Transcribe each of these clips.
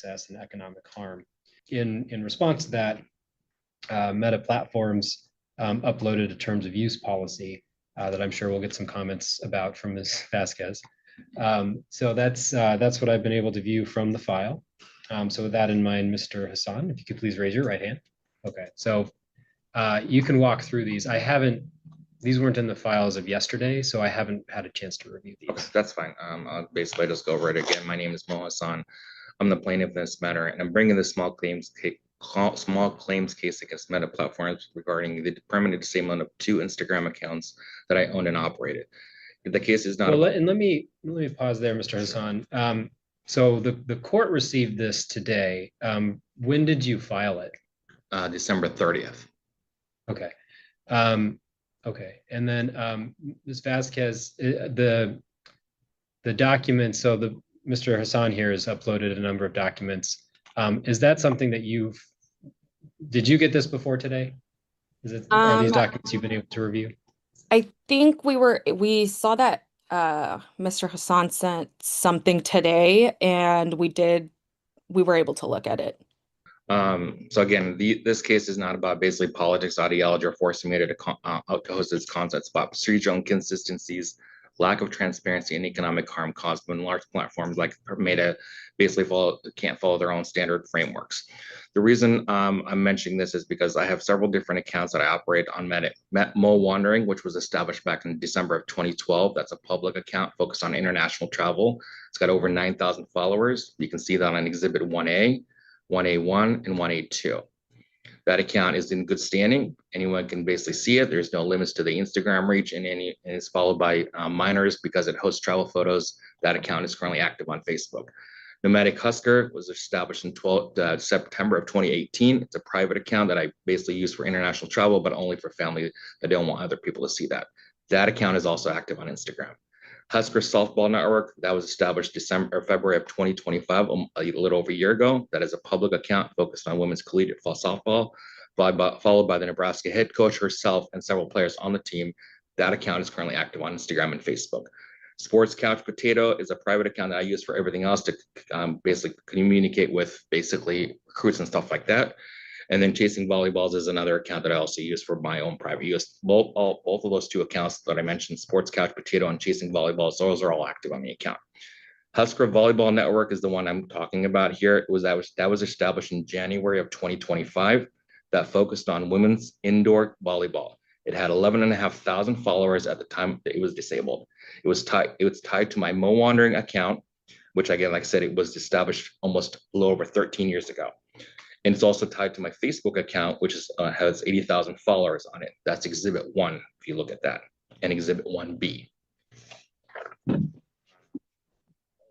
access and economic harm. In response to that, Meta Platforms uploaded a terms of use policy that I'm sure we'll get some comments about from Ms. Vasquez. So that's what I've been able to view from the file. So with that in mind, Mr. Hassan, if you could please raise your right hand. Okay, so you can walk through these. These weren't in the files of yesterday, so I haven't had a chance to review these. Okay, that's fine. I'll basically just go over it again. My name is Mo Hassan. I'm the plaintiff in this matter, and I'm bringing this small claims case against Meta Platforms regarding the permanent disablement of 2 Instagram accounts that I owned and operated. The case is not. Well, and let me pause there, Mr. Hassan. So the court received this today. When did you file it? December 30th. Okay. Okay. And then Ms. Vasquez, the document, so Mr. Hassan here has uploaded a number of documents. Is that something that did you get this before today? Are these documents you've been able to review? I think we saw that Mr. Hassan sent something today, and we were able to look at it. So again, this case is not about basically politics, ideology, or forcing me to host its concepts, but procedural inconsistencies, lack of transparency, and economic harm caused when large platforms like Meta basically can't follow their own standard frameworks. The reason I'm mentioning this is because I have several different accounts that I operate on Mo Wandering, which was established back in December of 2012. That's a public account focused on international travel. It's got over 9,000 followers. You can see that on Exhibit 1A, 1A1, and 1A2. That account is in good standing. Anyone can basically see it. There's no limits to the Instagram reach, and it's followed by minors because it hosts travel photos. That account is currently active on Facebook. Nomadic Husker was established in September of 2018. It's a private account that I basically use for international travel, but only for family that don't want other people to see that. That account is also active on Instagram. Husker Softball Network, that was established February of 2025, a little over a year ago. That is a public account focused on women's collegiate softball, followed by the Nebraska head coach herself and several players on the team. That account is currently active on Instagram and Facebook. Sports Couch Potato is a private account that I use for everything else to basically communicate with basically recruits and stuff like that. And then Chasing Volleyballs is another account that I also use for my own private use. Both of those 2 accounts that I mentioned, Sports Couch Potato and Chasing Volleyballs, those are all active on the account. Husker Volleyball Network is the one I'm talking about here. That was established in January of 2025 that focused on women's indoor volleyball. It had 11,500 followers at the time that it was disabled. It was tied to my Mo Wandering account, which again, like I said, it was established almost a little over 13 years ago. And it's also tied to my Facebook account, which has 80,000 followers on it. That's Exhibit 1, if you look at that, and Exhibit 1B.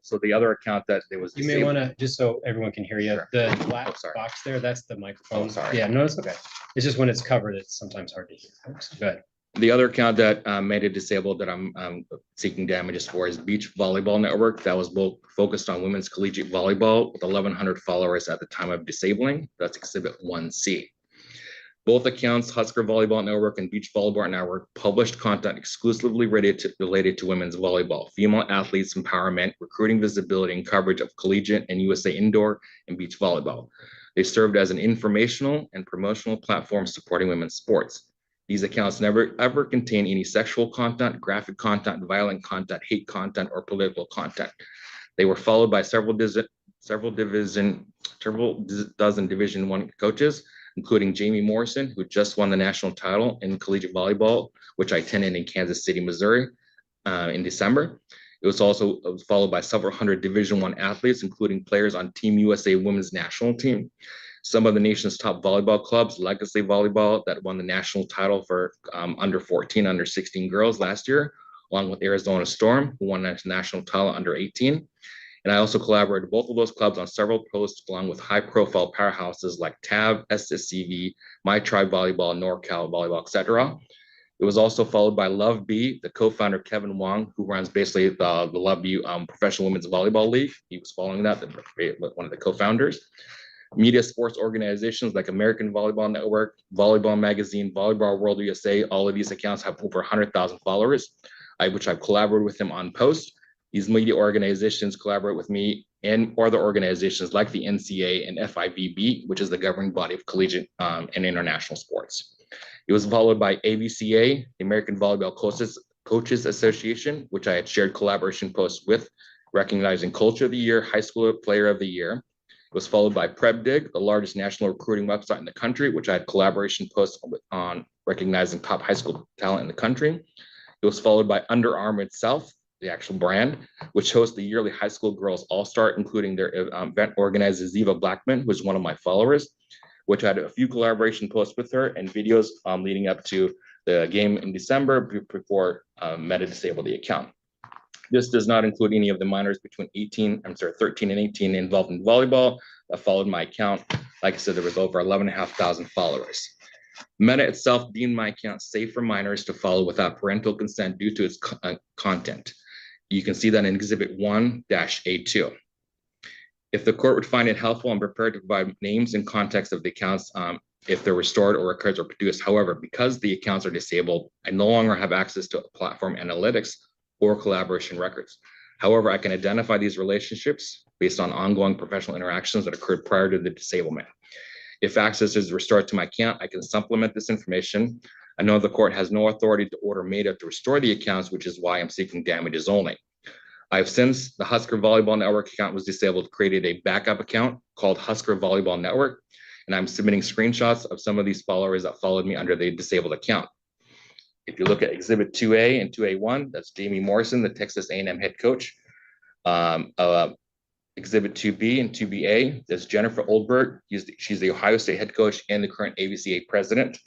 So the other account that there was disabled. You may want to, just so everyone can hear you, sure. The black box there, that's the microphone. Oh, sorry. Yeah, no, it's okay. It's just when it's covered, it's sometimes hard to hear. Go ahead. The other account that made it disabled that I'm seeking damages for is Beach Volleyball Network. That was both focused on women's collegiate volleyball with 1,100 followers at the time of disabling. That's Exhibit 1C. Both accounts, Husker Volleyball Network and Beach Volleyball Network, published content exclusively related to women's volleyball, female athletes empowerment, recruiting visibility, and coverage of collegiate and USA indoor and beach volleyball. They served as an informational and promotional platform supporting women's sports. These accounts never ever contain any sexual content, graphic content, violent content, hate content, or political content. They were followed by several dozen Division I coaches, including Jamie Morrison, who just won the national title in collegiate volleyball, which I attended in Kansas City, Missouri, in December. It was followed by several hundred Division I athletes, including players on Team USA women's national team. Some of the nation's top volleyball clubs, Legacy Volleyball, that won the national title for under 14, under 16 girls last year, along with Arizona Storm, who won the national title under 18. And I also collaborated with both of those clubs on several posts, along with high-profile powerhouses like TAB, SSCV, My Tribe Volleyball, NorCal Volleyball, etc. It was also followed by Love B, the co-founder Kevin Wong, who runs basically the Love B Professional Women's Volleyball League. He was following that, one of the co-founders. Media sports organizations like American Volleyball Network, Volleyball Magazine, Volleyball World USA, all of these accounts have over 100,000 followers, which I've collaborated with them on posts. These media organizations collaborate with me and other organizations like the NCA and FIVB, which is the governing body of collegiate and international sports. It was followed by AVCA, the American Volleyball Coaches Association, which I had shared collaboration posts with, recognizing Culture of the Year, High School Player of the Year. It was followed by PrebDig, the largest national recruiting website in the country, which I had collaboration posts on recognizing top high school talent in the country. It was followed by Under Armour itself, the actual brand, which hosts the yearly high school girls all-star, including their event organizer, Ziva Blackman, who's one of my followers, which had a few collaboration posts with her and videos leading up to the game in December before Meta disabled the account. This does not include any of the minors between 13 and 18 involved in volleyball that followed my account. Like I said, there was over 11,500 followers. Meta itself deemed my account safe for minors to follow without parental consent due to its content. You can see that in Exhibit 1-A2. If the court would find it helpful, I'm prepared to provide names and context of the accounts if they're restored or records are produced. However, because the accounts are disabled, I no longer have access to platform analytics or collaboration records. However, I can identify these relationships based on ongoing professional interactions that occurred prior to the disablement. If access is restored to my account, I can supplement this information. I know the court has no authority to order Meta to restore the accounts, which is why I'm seeking damages only. I've since the Husker Volleyball Network account was disabled, created a backup account called Husker Volleyball Network, and I'm submitting screenshots of some of these followers that followed me under the disabled account. If you look at Exhibit 2A and 2A1, that's Jamie Morrison, the Texas A&M head coach. Exhibit 2B and 2BA, that's Jennifer Oldberg. She's the Ohio State head coach and the current AVCA president.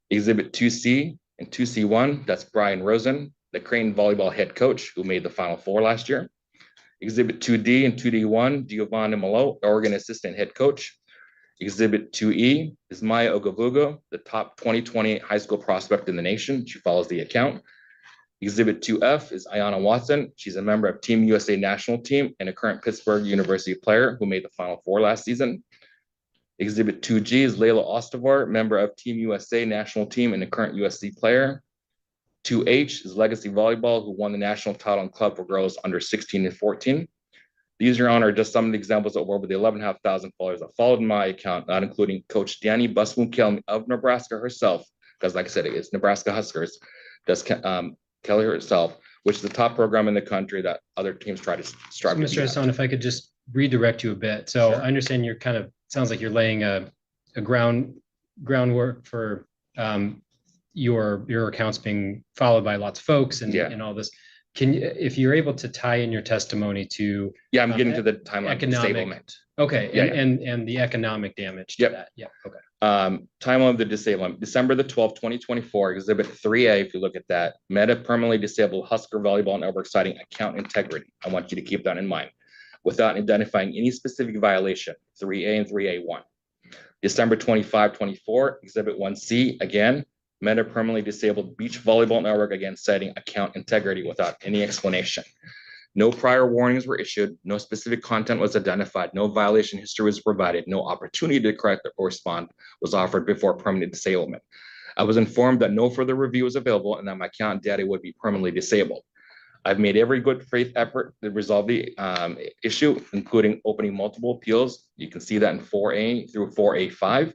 Exhibit 2C and 2C1, that's Brian Rosen, the Creighton volleyball head coach who made the Final Four last year. Exhibit 2D and 2D1, Giovanni Malo, Oregon assistant head coach. Exhibit 2E is Maya Ogavugo, the top 2020 high school prospect in the nation. She follows the account. Exhibit 2F is Ayanna Watson. She's a member of Team USA national team and a current Pittsburgh University player who made the Final Four last season. Exhibit 2G is Layla Ostavar, member of Team USA national team and a current USC player. 2H is Legacy Volleyball, who won the national title in club for girls under 16 and 14. These, Your Honor, are just some of the examples of over the 11,500 followers that followed my account, not including Coach Danny Busboom-Kelly of Nebraska herself, because like I said, it's Nebraska Huskers. That's Kelly herself, which is the top program in the country that other teams try to strive to. Mr. Hassan, if I could just redirect you a bit. So Sure. I understand you're kind of, sounds like you're laying a groundwork for your accounts being followed by lots of folks and all this. Can you, if you're able to tie in your testimony to I'm getting to the timeline of disablement. Okay, and the economic damage to that. Yeah, okay. Timeline of the disablement, December the 12th, 2024, Exhibit 3A, if you look at that, Meta permanently disabled Husker Volleyball Network citing account integrity. I want you to keep that in mind without identifying any specific violation, 3A and 3A1. December 25, 24, Exhibit 1C, again, Meta permanently disabled Beach Volleyball Network, again citing account integrity without any explanation. No prior warnings were issued, no specific content was identified, no violation history was provided, no opportunity to correct or respond was offered before permanent disablement. I was informed that no further review was available and that my account data would be permanently disabled. I've made every good faith effort to resolve the issue, including opening multiple appeals. You can see that in 4A through 4A5.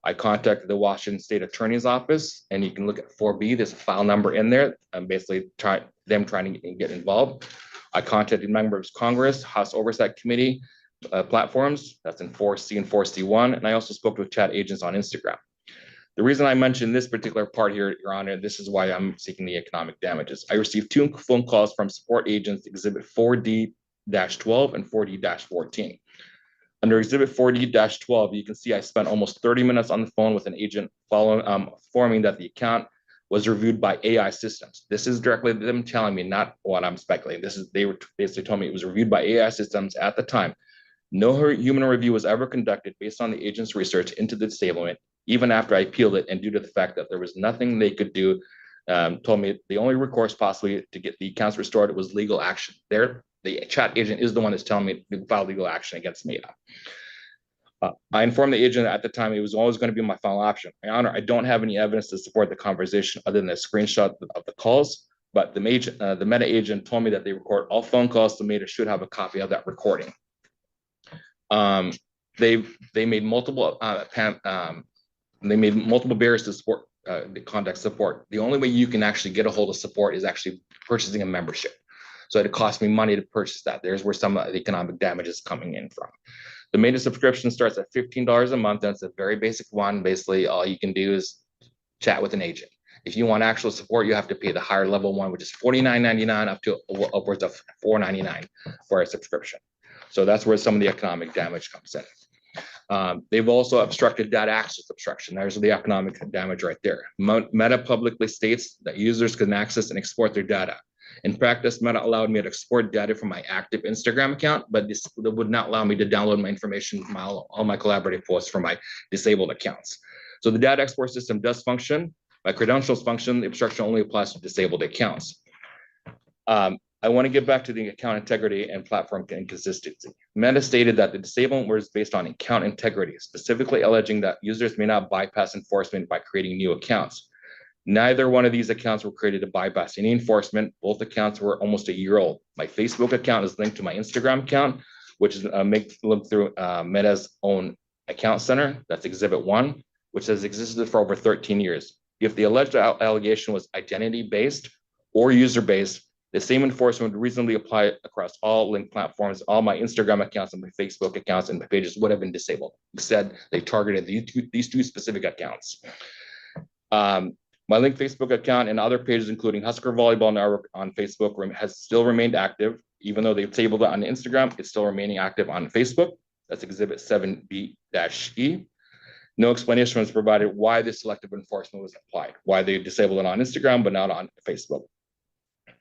I contacted the Washington State Attorney's Office, and you can look at 4B. There's a file number in there. I'm basically trying to get involved. I contacted members of Congress, House Oversight Committee platforms. That's in 4C and 4C1. And I also spoke with chat agents on Instagram. The reason I mentioned this particular part here, Your Honor, this is why I'm seeking the economic damages. I received 2 phone calls from support agents, Exhibit 4D-12 and 4D-14. Under Exhibit 4D-12, you can see I spent almost 30 minutes on the phone with an agent informing that the account was reviewed by AI systems. This is directly them telling me, not what I'm speculating. They were basically told me it was reviewed by AI systems at the time. No human review was ever conducted based on the agent's research into the disablement, even after I appealed it, and due to the fact that there was nothing they could do, told me the only recourse possibly to get the accounts restored was legal action. The chat agent is the one that's telling me to file legal action against Meta. I informed the agent at the time it was always going to be my final option. Your Honor, I don't have any evidence to support the conversation other than a screenshot of the calls But the Meta agent told me that they record all phone calls, so Meta should have a copy of that recording. They made multiple barriers to support the contact support. The only way you can actually get a hold of support is actually purchasing a membership. So it cost me money to purchase that. There's where some of the economic damage is coming in from. The Meta subscription starts at $15 a month. That's a very basic one. Basically, all you can do is chat with an agent. If you want actual support, you have to pay the higher level one, which is $49.99 up to upwards of $4.99 for a subscription. So that's where some of the economic damage comes in. They've also obstructed data access obstruction. There's the economic damage right there. Meta publicly states that users can access and export their data. In practice, Meta allowed me to export data from my active Instagram account, but this would not allow me to download my information from all my collaborative posts from my disabled accounts. So the data export system does function. My credentials function. The obstruction only applies to disabled accounts. I want to get back to the account integrity and platform inconsistency. Meta stated that the disablement was based on account integrity, specifically alleging that users may not bypass enforcement by creating new accounts. Neither one of these accounts were created to bypass any enforcement. Both accounts were almost a year old. My Facebook account is linked to my Instagram account, which is linked through Meta's own account center. That's Exhibit 1, which has existed for over 13 years. If the alleged allegation was identity-based or user-based, the same enforcement would reasonably apply across all linked platforms. All my Instagram accounts and my Facebook accounts and my pages would have been disabled. Instead, they targeted these two specific accounts. My linked Facebook account and other pages, including Husker Volleyball Network on Facebook, has still remained active. Even though they've disabled it on Instagram, it's still remaining active on Facebook. That's Exhibit 7B-E. No explanation was provided why this selective enforcement was applied, why they disabled it on Instagram, but not on Facebook.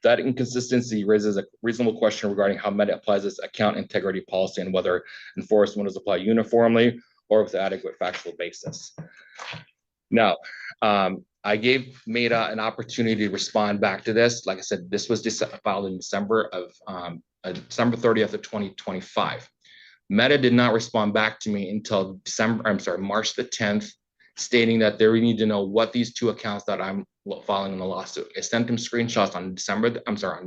That inconsistency raises a reasonable question regarding how Meta applies this account integrity policy and whether enforcement is applied uniformly or with adequate factual basis. Now, I gave Meta an opportunity to respond back to this. Like I said, this was filed in December 30th of 2025. Meta did not respond back to me until March the 10th, stating that they need to know what these two accounts that I'm filing in the lawsuit. I sent them screenshots on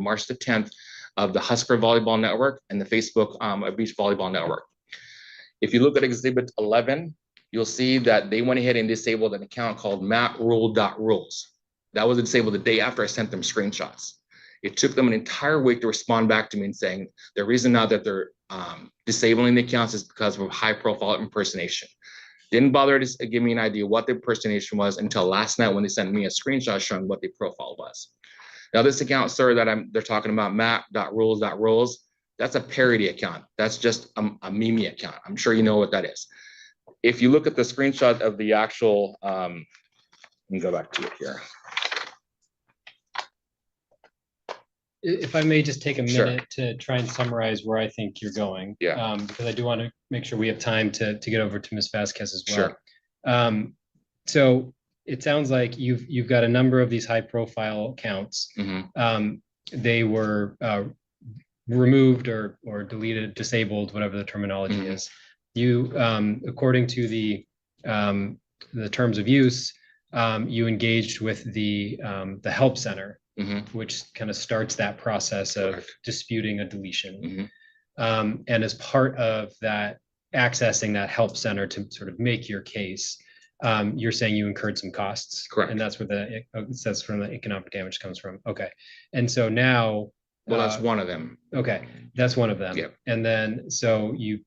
March the 10th of the Husker Volleyball Network and the Facebook Beach Volleyball Network. If you look at Exhibit 11, you'll see that they went ahead and disabled an account called mattrule.rules. That was disabled the day after I sent them screenshots. It took them an entire week to respond back to me and saying the reason now that they're disabling the accounts is because of high profile impersonation. Didn't bother to give me an idea what the impersonation was until last night when they sent me a screenshot showing what the profile was. Now this account, sir, that they're talking about, mat.rules, that's a parody account. That's just a meme account. I'm sure you know what that is. If you look at the screenshot of the actual, let me go back to it here. If I may just take a Sure. minute to try and summarize where I think you're going. Yeah. Because I do want to make sure we have time to get over to Ms. Vasquez as well. Sure. So it sounds like you've got a number of these high profile accounts. Mm-hmm. They were removed or deleted, disabled, whatever the terminology Mm-hmm. is. You, according to the terms of use, you engaged with the help center, Mm-hmm. which kind of starts that process of Correct. disputing a deletion. Mm-hmm. And as part of that, accessing that help center to sort of make your case, you're saying you incurred some costs. Correct. And that's where that's from the economic damage comes from. Okay. And so now, Well, that's one of them. okay, that's one of them. Yep. And then so you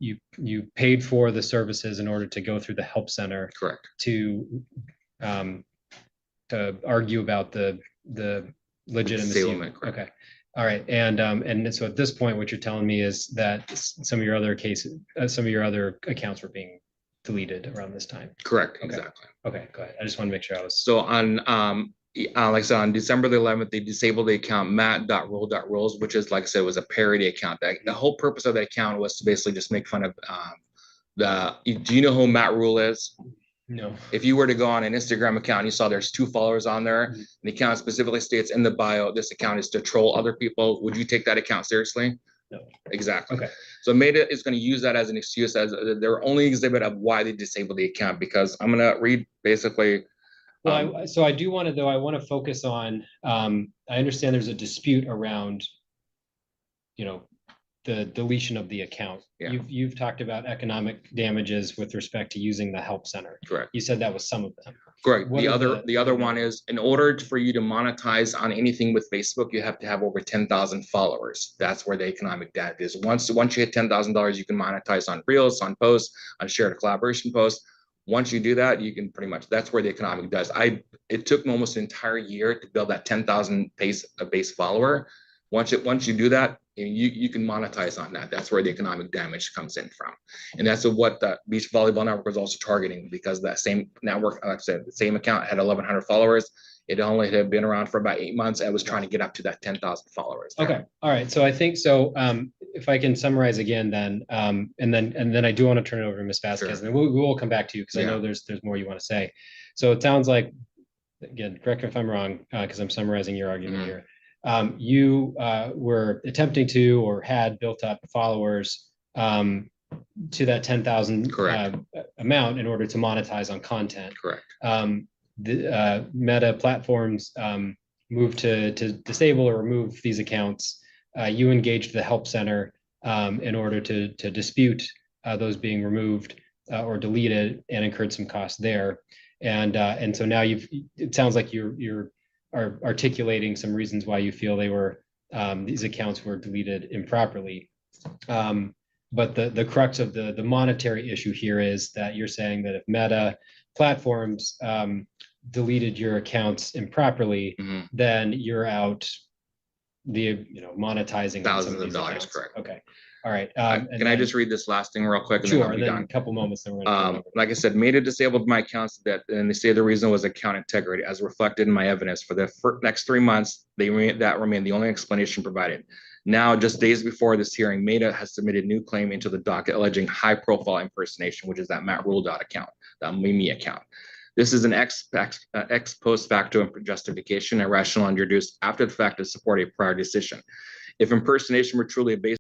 paid for the services in order to go through the help center Correct. to argue about the legitimacy. Disablement, correct. Okay. All right. And so at this point, what you're telling me is that some of your other cases, some of your other accounts were being deleted around this time. Correct. Okay. Exactly. Okay, go ahead. I just want to make sure I was. So on like I said, on December the 11th, they disabled the account mat.rule.rules, which is, like I said, was a parody account. The whole purpose of that account was to basically just make fun of do you know who Matt Rule is? No. If you were to go on an Instagram account and you saw there's 2 followers on there, Mhm. and the account specifically states in the bio, this account is to troll other people, would you take that account seriously? No. Exactly. Okay. So Meta is going to use that as an excuse, as their only exhibit of why they disabled the account, because I'm going to read basically Well, so I do want to, though, I want to focus on, I understand there's a dispute around, you know, the deletion of the account. Yeah. You've talked about economic damages with respect to using the help center. Correct. You said that was some of them. Correct. What are The other one is, in order for you to monetize on anything with Facebook, you have to have over 10,000 followers. That's where the economic damage is. Once you hit $10,000, you can monetize on Reels, on posts, on shared collaboration posts. Once you do that, you can pretty much, that's where the economic does. It took me almost an entire year to build that 10,000 base follower. Once you do that, you can monetize on that. That's where the economic damage comes in from. And that's what the Beach Volleyball Network was also targeting, because that same network, like I said, the same account had 1,100 followers. It only had been around for about 8 months. I was trying to get up to that 10,000 followers. Okay. All right. So I think so. If I can summarize again, then, and then I do want to turn it over to Ms. Vasquez, Sure. and then we will come back to you, because I know there's more you want to say. So it sounds like, again, correct me if I'm wrong, because I'm summarizing your argument here. You were attempting to, or had built up followers to that 10,000 amount in order to monetize on content. Correct. The Meta platforms moved to disable or remove these accounts. You engaged the help center in order to dispute those being removed or deleted, and incurred some costs there. And so now it sounds like you're articulating some reasons why you feel these accounts were deleted improperly. But the crux of the monetary issue here is that you're saying that if Meta platforms deleted your accounts improperly, then you're out monetizing thousands of dollars. Correct. Okay. All right. Can I just read this last thing real quick? Sure. And then a couple moments. Then we're gonna like I said, Meta disabled my accounts, and they say the reason was account integrity, as reflected in my evidence. For the next 3 months, that remained the only explanation provided. Now, just days before this hearing, Meta has submitted new claim into the docket alleging high-profile impersonation, which is that Matt Rule account, that Mimi account. This is an ex post facto justification, a rationale introduced after the fact to support a prior decision. If impersonation were truly a base